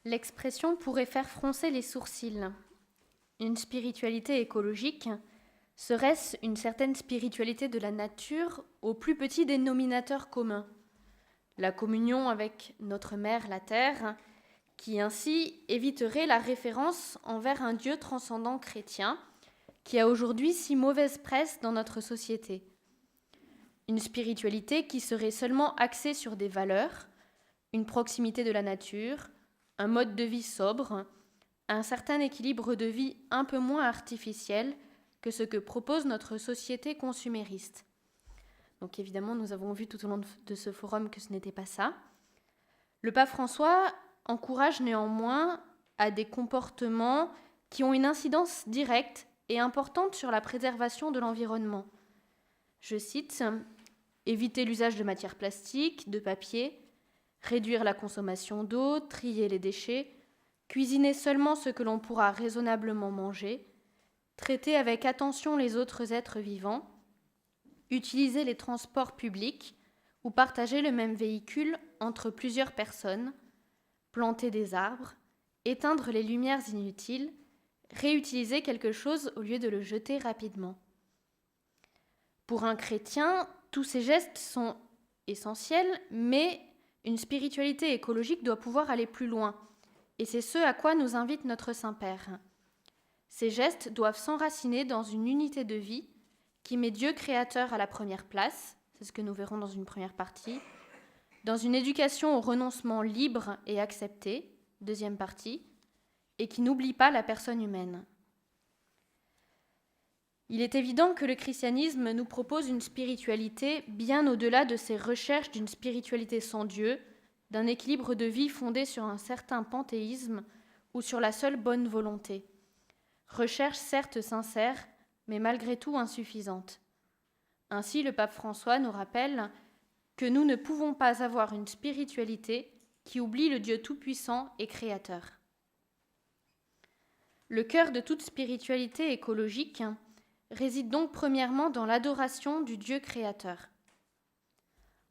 L'expression pourrait faire froncer les sourcils. Une spiritualité écologique, serait-ce une certaine spiritualité de la nature au plus petit dénominateur commun? La communion avec notre mère, la terre, qui ainsi éviterait la référence envers un Dieu transcendant chrétien, qui a aujourd'hui si mauvaise presse dans notre société. Une spiritualité qui serait seulement axée sur des valeurs, une proximité de la nature, un mode de vie sobre, un certain équilibre de vie un peu moins artificiel que ce que propose notre société consumériste. Donc évidemment, nous avons vu tout au long de ce forum que ce n'était pas ça. Le pape François encourage néanmoins à des comportements qui ont une incidence directe et importante sur la préservation de l'environnement. Je cite, « Éviter l'usage de matières plastiques, de papier, réduire la consommation d'eau, trier les déchets, cuisiner seulement ce que l'on pourra raisonnablement manger, traiter avec attention les autres êtres vivants, utiliser les transports publics ou partager le même véhicule entre plusieurs personnes, planter des arbres, éteindre les lumières inutiles, réutiliser quelque chose au lieu de le jeter rapidement. » Pour un chrétien, tous ces gestes sont essentiels, mais une spiritualité écologique doit pouvoir aller plus loin, et c'est ce à quoi nous invite notre Saint-Père. Ces gestes doivent s'enraciner dans une unité de vie qui met Dieu créateur à la première place, c'est ce que nous verrons dans une première partie, dans une éducation au renoncement libre et accepté, deuxième partie, et qui n'oublie pas la personne humaine. Il est évident que le christianisme nous propose une spiritualité bien au-delà de ces recherches d'une spiritualité sans Dieu, d'un équilibre de vie fondé sur un certain panthéisme ou sur la seule bonne volonté. Recherche certes sincère, mais malgré tout insuffisante. Ainsi, le pape François nous rappelle que nous ne pouvons pas avoir une spiritualité qui oublie le Dieu tout-puissant et créateur. Le cœur de toute spiritualité écologique réside donc premièrement dans l'adoration du Dieu créateur.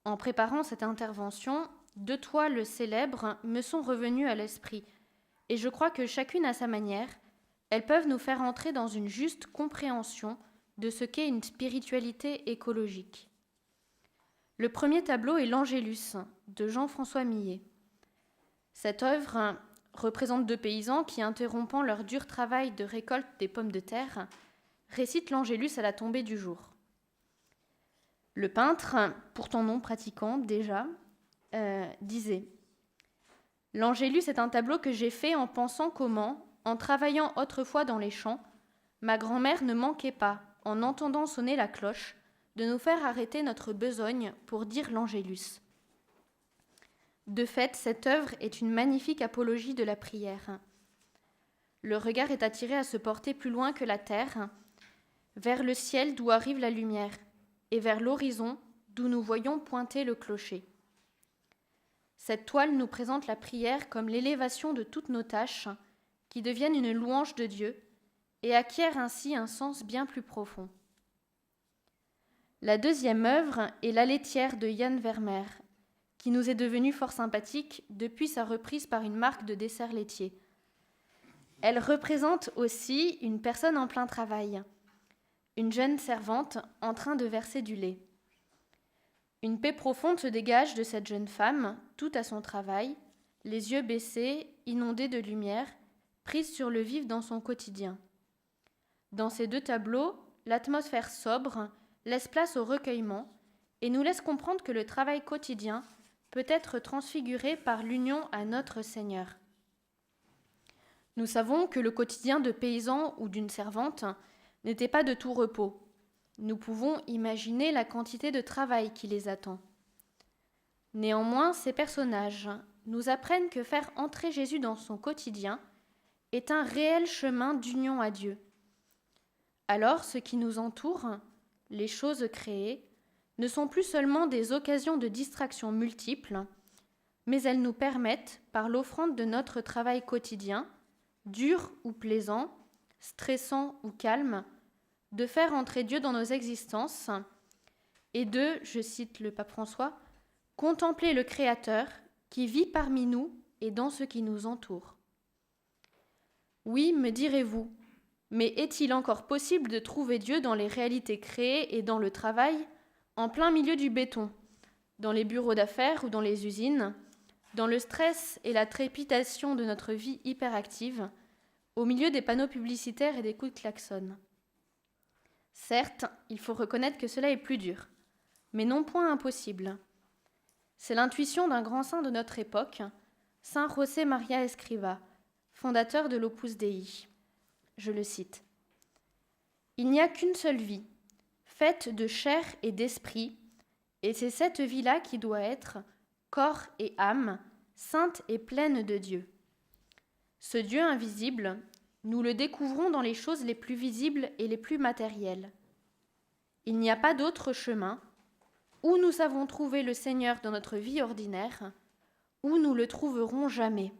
En préparant cette intervention, deux toiles célèbres me sont revenues à l'esprit, et je crois que chacune à sa manière, elles peuvent nous faire entrer dans une juste compréhension de ce qu'est une spiritualité écologique. Le premier tableau est l'Angélus de Jean-François Millet. Cette œuvre représente deux paysans qui, interrompant leur dur travail de récolte des pommes de terre, récitent l'Angélus à la tombée du jour. Le peintre, pourtant non pratiquant déjà, disait « L'Angélus est un tableau que j'ai fait en pensant comment, en travaillant autrefois dans les champs, ma grand-mère ne manquait pas, en entendant sonner la cloche, de nous faire arrêter notre besogne pour dire l'Angélus. » De fait, cette œuvre est une magnifique apologie de la prière. Le regard est attiré à se porter plus loin que la terre, vers le ciel d'où arrive la lumière, et vers l'horizon d'où nous voyons pointer le clocher. Cette toile nous présente la prière comme l'élévation de toutes nos tâches, qui deviennent une louange de Dieu, et acquièrent ainsi un sens bien plus profond. La deuxième œuvre est La laitière de Jan Vermeer, qui nous est devenue fort sympathique depuis sa reprise par une marque de desserts laitiers. Elle représente aussi une personne en plein travail, une jeune servante en train de verser du lait. Une paix profonde se dégage de cette jeune femme, toute à son travail, les yeux baissés, inondés de lumière, prise sur le vif dans son quotidien. Dans ces deux tableaux, l'atmosphère sobre laisse place au recueillement et nous laisse comprendre que le travail quotidien peut être transfiguré par l'union à notre Seigneur. Nous savons que le quotidien de paysan ou d'une servante n'était pas de tout repos. Nous pouvons imaginer la quantité de travail qui les attend. Néanmoins, ces personnages nous apprennent que faire entrer Jésus dans son quotidien est un réel chemin d'union à Dieu. Alors, ce qui nous entoure, les choses créées, ne sont plus seulement des occasions de distraction multiples, mais elles nous permettent, par l'offrande de notre travail quotidien, dur ou plaisant, stressant ou calme, de faire entrer Dieu dans nos existences et de, je cite le pape François, contempler le Créateur qui vit parmi nous et dans ce qui nous entoure. Oui, me direz-vous, mais est-il encore possible de trouver Dieu dans les réalités créées et dans le travail, en plein milieu du béton, dans les bureaux d'affaires ou dans les usines, dans le stress et la trépidation de notre vie hyperactive, au milieu des panneaux publicitaires et des coups de klaxon? Certes, il faut reconnaître que cela est plus dur, mais non point impossible. C'est l'intuition d'un grand saint de notre époque, Saint José María Escrivá, fondateur de l'Opus Dei. Je le cite. « Il n'y a qu'une seule vie, faite de chair et d'esprit, et c'est cette vie-là qui doit être, corps et âme, sainte et pleine de Dieu. Ce Dieu invisible, nous le découvrons dans les choses les plus visibles et les plus matérielles. Il n'y a pas d'autre chemin, où nous savons trouver le Seigneur dans notre vie ordinaire, où nous le trouverons jamais. »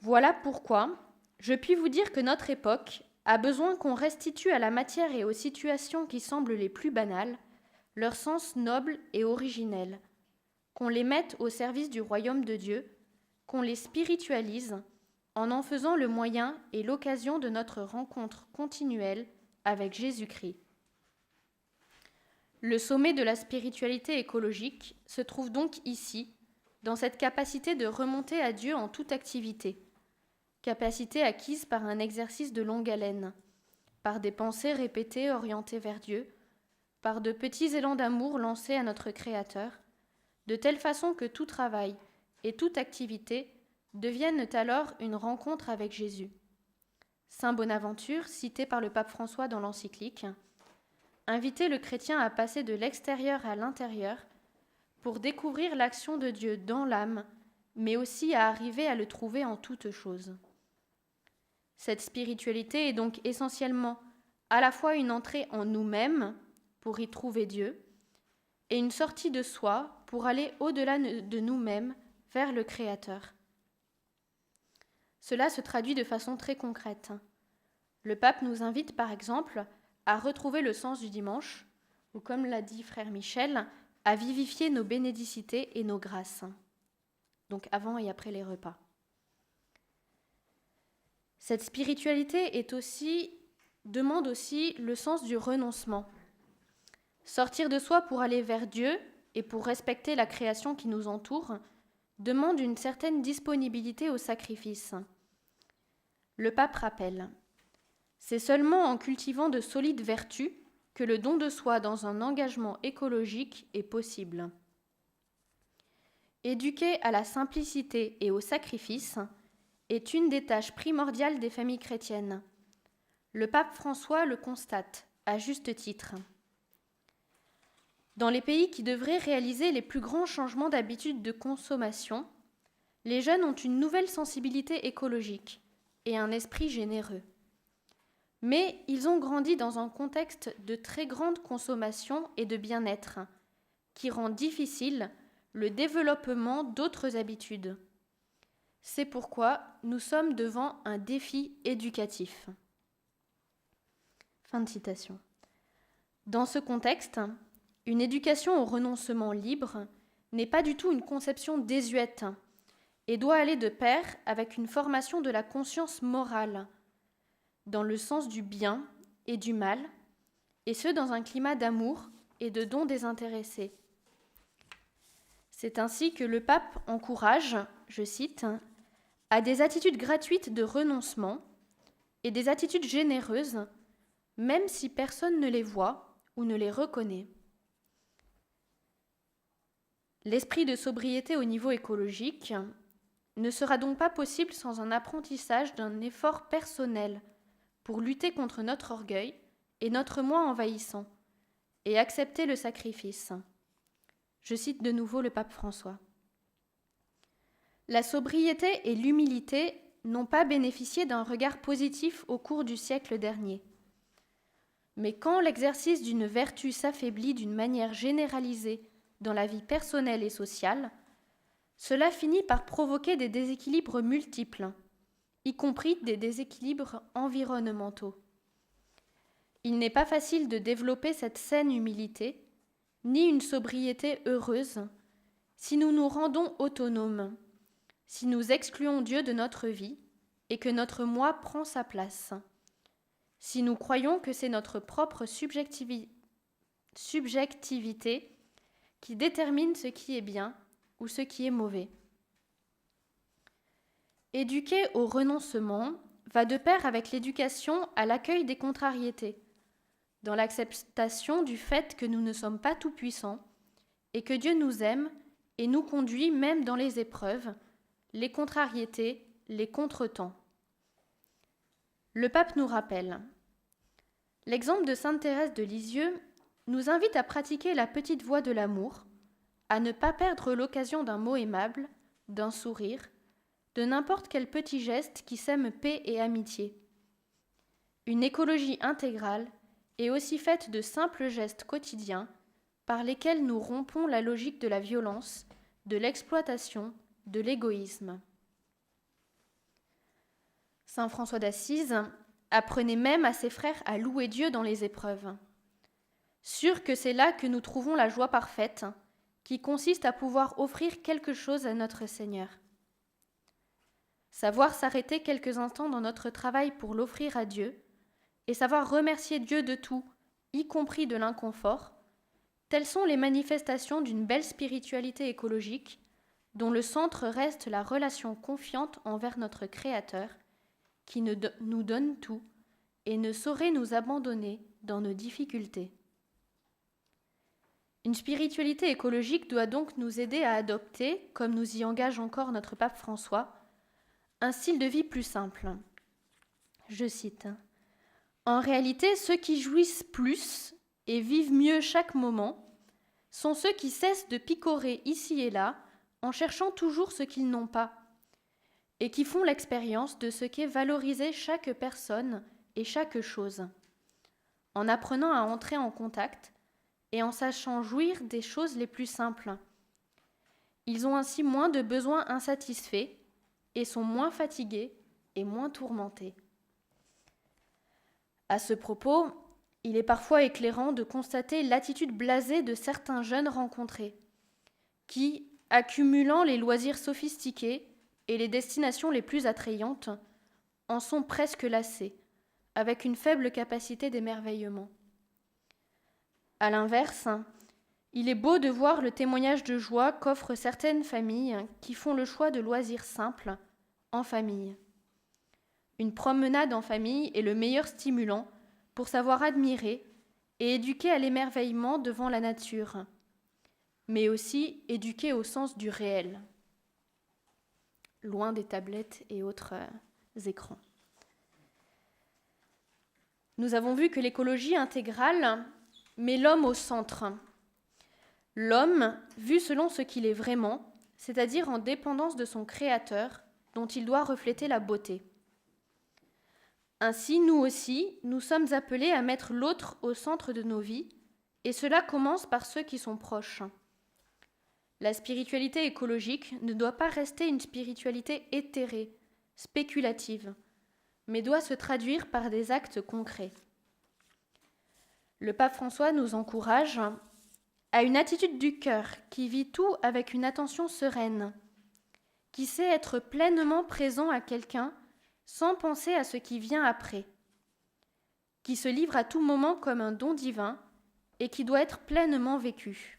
Voilà pourquoi je puis vous dire que notre époque a besoin qu'on restitue à la matière et aux situations qui semblent les plus banales leur sens noble et originel, qu'on les mette au service du royaume de Dieu, qu'on les spiritualise en faisant le moyen et l'occasion de notre rencontre continuelle avec Jésus-Christ. Le sommet de la spiritualité écologique se trouve donc ici, dans cette capacité de remonter à Dieu en toute activité, capacité acquise par un exercice de longue haleine, par des pensées répétées orientées vers Dieu, par de petits élans d'amour lancés à notre Créateur, de telle façon que tout travail et toute activité deviennent alors une rencontre avec Jésus. Saint Bonaventure, cité par le pape François dans l'encyclique, invitait le chrétien à passer de l'extérieur à l'intérieur pour découvrir l'action de Dieu dans l'âme, mais aussi à arriver à le trouver en toutes choses. Cette spiritualité est donc essentiellement à la fois une entrée en nous-mêmes pour y trouver Dieu et une sortie de soi pour aller au-delà de nous-mêmes vers le Créateur. Cela se traduit de façon très concrète. Le pape nous invite par exemple à retrouver le sens du dimanche, ou comme l'a dit frère Michel, à vivifier nos bénédicités et nos grâces, donc avant et après les repas. Cette spiritualité demande aussi le sens du renoncement. Sortir de soi pour aller vers Dieu et pour respecter la création qui nous entoure demande une certaine disponibilité au sacrifice. Le pape rappelle : c'est seulement en cultivant de solides vertus que le don de soi dans un engagement écologique est possible. Éduquer à la simplicité et au sacrifice est une des tâches primordiales des familles chrétiennes. Le pape François le constate, à juste titre. Dans les pays qui devraient réaliser les plus grands changements d'habitudes de consommation, les jeunes ont une nouvelle sensibilité écologique et un esprit généreux. Mais ils ont grandi dans un contexte de très grande consommation et de bien-être, qui rend difficile le développement d'autres habitudes. C'est pourquoi nous sommes devant un défi éducatif. Fin de citation. Dans ce contexte, une éducation au renoncement libre n'est pas du tout une conception désuète et doit aller de pair avec une formation de la conscience morale, dans le sens du bien et du mal, et ce dans un climat d'amour et de don désintéressé. C'est ainsi que le pape encourage, je cite, à des attitudes gratuites de renoncement et des attitudes généreuses, même si personne ne les voit ou ne les reconnaît. L'esprit de sobriété au niveau écologique ne sera donc pas possible sans un apprentissage d'un effort personnel pour lutter contre notre orgueil et notre moi envahissant et accepter le sacrifice. Je cite de nouveau le pape François. La sobriété et l'humilité n'ont pas bénéficié d'un regard positif au cours du siècle dernier. Mais quand l'exercice d'une vertu s'affaiblit d'une manière généralisée dans la vie personnelle et sociale, cela finit par provoquer des déséquilibres multiples, y compris des déséquilibres environnementaux. Il n'est pas facile de développer cette saine humilité ni une sobriété heureuse, si nous nous rendons autonomes, si nous excluons Dieu de notre vie et que notre moi prend sa place, si nous croyons que c'est notre propre subjectivité qui détermine ce qui est bien ou ce qui est mauvais. Éduquer au renoncement va de pair avec l'éducation à l'accueil des contrariétés, dans l'acceptation du fait que nous ne sommes pas tout-puissants et que Dieu nous aime et nous conduit même dans les épreuves, les contrariétés, les contretemps. Le pape nous rappelle. L'exemple de sainte Thérèse de Lisieux nous invite à pratiquer la petite voie de l'amour, à ne pas perdre l'occasion d'un mot aimable, d'un sourire, de n'importe quel petit geste qui sème paix et amitié. Une écologie intégrale est aussi faite de simples gestes quotidiens par lesquels nous rompons la logique de la violence, de l'exploitation, de l'égoïsme. Saint François d'Assise apprenait même à ses frères à louer Dieu dans les épreuves. Sûr que c'est là que nous trouvons la joie parfaite, qui consiste à pouvoir offrir quelque chose à notre Seigneur. Savoir s'arrêter quelques instants dans notre travail pour l'offrir à Dieu, et savoir remercier Dieu de tout, y compris de l'inconfort, telles sont les manifestations d'une belle spiritualité écologique, dont le centre reste la relation confiante envers notre Créateur, qui nous donne tout et ne saurait nous abandonner dans nos difficultés. Une spiritualité écologique doit donc nous aider à adopter, comme nous y engage encore notre pape François, un style de vie plus simple. Je cite. « En réalité, ceux qui jouissent plus et vivent mieux chaque moment sont ceux qui cessent de picorer ici et là en cherchant toujours ce qu'ils n'ont pas et qui font l'expérience de ce qu'est valoriser chaque personne et chaque chose, en apprenant à entrer en contact et en sachant jouir des choses les plus simples. Ils ont ainsi moins de besoins insatisfaits et sont moins fatigués et moins tourmentés. » À ce propos, il est parfois éclairant de constater l'attitude blasée de certains jeunes rencontrés, qui, accumulant les loisirs sophistiqués et les destinations les plus attrayantes, en sont presque lassés, avec une faible capacité d'émerveillement. À l'inverse, il est beau de voir le témoignage de joie qu'offrent certaines familles qui font le choix de loisirs simples, en famille. Une promenade en famille est le meilleur stimulant pour savoir admirer et éduquer à l'émerveillement devant la nature, mais aussi éduquer au sens du réel, loin des tablettes et autres écrans. Nous avons vu que l'écologie intégrale met l'homme au centre. L'homme, vu selon ce qu'il est vraiment, c'est-à-dire en dépendance de son Créateur, dont il doit refléter la beauté. Ainsi, nous aussi, nous sommes appelés à mettre l'autre au centre de nos vies, et cela commence par ceux qui sont proches. La spiritualité écologique ne doit pas rester une spiritualité éthérée, spéculative, mais doit se traduire par des actes concrets. Le pape François nous encourage à une attitude du cœur qui vit tout avec une attention sereine, qui sait être pleinement présent à quelqu'un sans penser à ce qui vient après, qui se livre à tout moment comme un don divin et qui doit être pleinement vécu.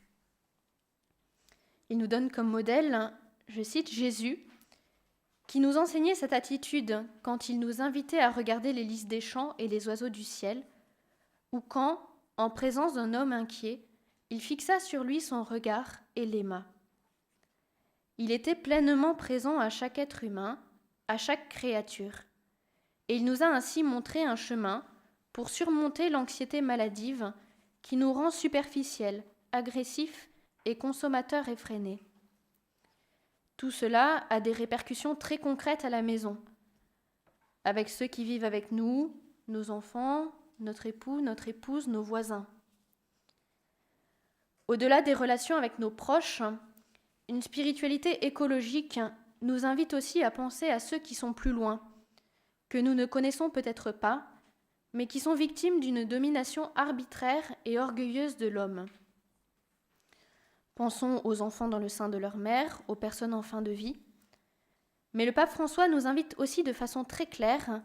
Il nous donne comme modèle, je cite, Jésus, qui nous enseignait cette attitude quand il nous invitait à regarder les lys des champs et les oiseaux du ciel, ou quand, en présence d'un homme inquiet, il fixa sur lui son regard et l'aima. Il était pleinement présent à chaque être humain, à chaque créature, et il nous a ainsi montré un chemin pour surmonter l'anxiété maladive qui nous rend superficiels, agressifs et consommateurs effrénés. Tout cela a des répercussions très concrètes à la maison, avec ceux qui vivent avec nous, nos enfants, notre époux, notre épouse, nos voisins. Au-delà des relations avec nos proches, une spiritualité écologique nous invite aussi à penser à ceux qui sont plus loin, que nous ne connaissons peut-être pas, mais qui sont victimes d'une domination arbitraire et orgueilleuse de l'homme. Pensons aux enfants dans le sein de leur mère, aux personnes en fin de vie. Mais le pape François nous invite aussi de façon très claire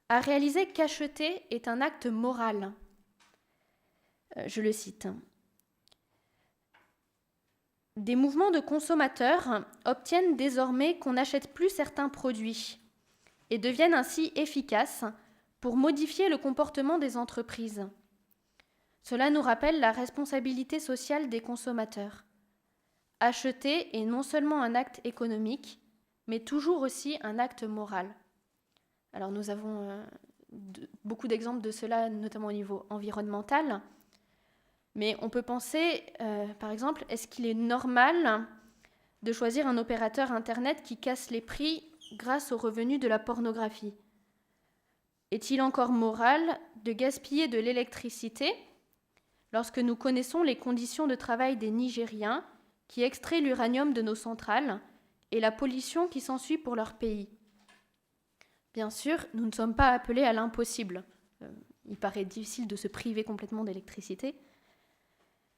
à réaliser qu'acheter est un acte moral. Je le cite. Des mouvements de consommateurs obtiennent désormais qu'on n'achète plus certains produits et deviennent ainsi efficaces pour modifier le comportement des entreprises. Cela nous rappelle la responsabilité sociale des consommateurs. Acheter est non seulement un acte économique, mais toujours aussi un acte moral. Alors nous avons beaucoup d'exemples de cela, notamment au niveau environnemental. Mais on peut penser, par exemple, est-ce qu'il est normal de choisir un opérateur Internet qui casse les prix grâce aux revenus de la pornographie ? Est-il encore moral de gaspiller de l'électricité lorsque nous connaissons les conditions de travail des Nigériens qui extraient l'uranium de nos centrales et la pollution qui s'ensuit pour leur pays ? Bien sûr, nous ne sommes pas appelés à l'impossible. Il paraît difficile de se priver complètement d'électricité.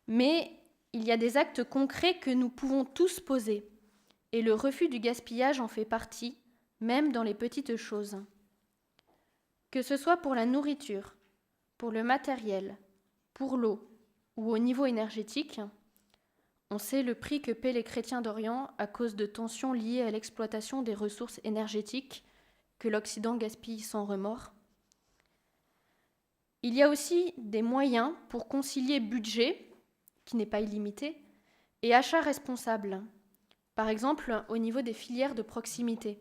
Mais il y a des actes concrets que nous pouvons tous poser, et le refus du gaspillage en fait partie, même dans les petites choses. Que ce soit pour la nourriture, pour le matériel, pour l'eau ou au niveau énergétique, on sait le prix que paient les chrétiens d'Orient à cause de tensions liées à l'exploitation des ressources énergétiques que l'Occident gaspille sans remords. Il y a aussi des moyens pour concilier budget, qui n'est pas illimité, et achat responsable, par exemple au niveau des filières de proximité.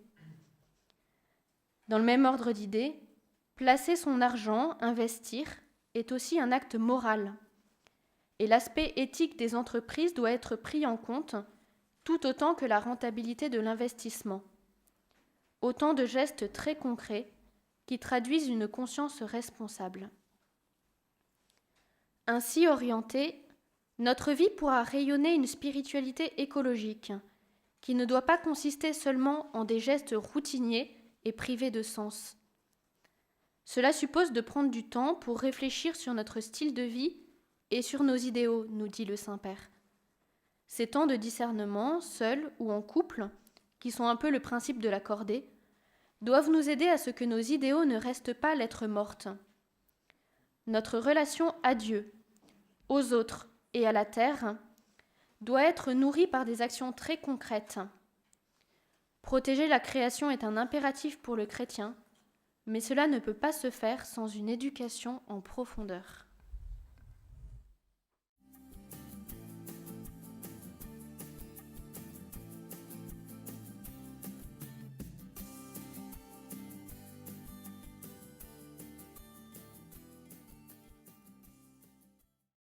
Dans le même ordre d'idées, placer son argent, investir, est aussi un acte moral. Et l'aspect éthique des entreprises doit être pris en compte tout autant que la rentabilité de l'investissement. Autant de gestes très concrets qui traduisent une conscience responsable. Ainsi orientée, notre vie pourra rayonner une spiritualité écologique qui ne doit pas consister seulement en des gestes routiniers et privés de sens. Cela suppose de prendre du temps pour réfléchir sur notre style de vie et sur nos idéaux, nous dit le Saint-Père. Ces temps de discernement, seuls ou en couple, qui sont un peu le principe de la cordée, doivent nous aider à ce que nos idéaux ne restent pas lettre morte. Notre relation à Dieu, aux autres et à la terre doit être nourrie par des actions très concrètes. Protéger la création est un impératif pour le chrétien, mais cela ne peut pas se faire sans une éducation en profondeur.